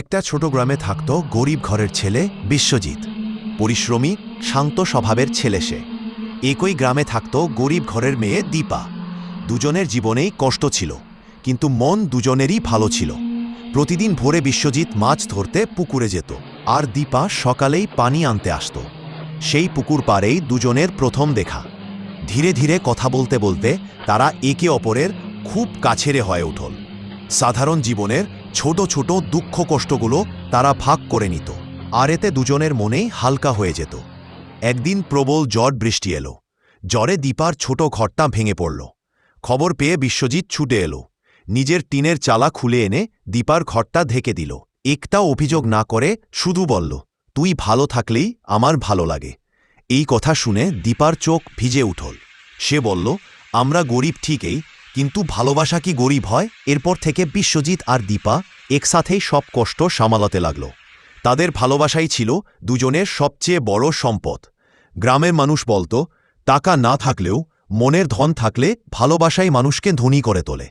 একটা ছোট গ্রামে থাকত গরিব ঘরের ছেলে বিশ্বজিৎ। পরিশ্রমী, শান্ত স্বভাবের ছেলে সে। একই গ্রামে থাকত গরিব ঘরের মেয়ে দীপা। দুজনের জীবনেই কষ্ট ছিল, কিন্তু মন দুজনেরই ভালো ছিল। প্রতিদিন ভোরে বিশ্বজিৎ মাছ ধরতে পুকুরে যেত, আর দীপা সকালেই পানি আনতে আসত। সেই পুকুর পাড়েই দুজনের প্রথম দেখা। ধীরে ধীরে কথা বলতে বলতে তারা একে অপরের খুব কাছের হয়ে উঠল। সাধারণ জীবনের ছোট ছোট দুঃখ কষ্টগুলো তারা ভাগ করে নিত, আর এতে দুজনের মনেই হালকা হয়ে যেত। একদিন প্রবল ঝড় বৃষ্টি এলো। জ্বরে দীপার ছোট ঘরটা ভেঙে পড়ল। খবর পেয়ে বিশ্বজিৎ ছুটে এলো। নিজের টিনের চালা খুলে এনে দীপার ঘরটা ঢেকে দিল। একটা অভিযোগ না করে শুধু বলল, তুই ভালো থাকলেই আমার ভালো লাগে। এই কথা শুনে দীপার চোখ ভিজে উঠল। সে বলল, আমরা গরিব ঠিকই, কিন্তু ভালোবাসা কি গরিব হয়? এরপর থেকে বিশ্বজিৎ আর দীপা একসাথেই সব কষ্ট সামালাতে লাগল। তাদের ভালোবাসাই ছিল দুজনের সবচেয়ে বড় সম্পদ। গ্রামের মানুষ বলতো, টাকা না থাকলেও মনের ধন থাকলে ভালোবাসাই মানুষকে ধনী করে তোলে।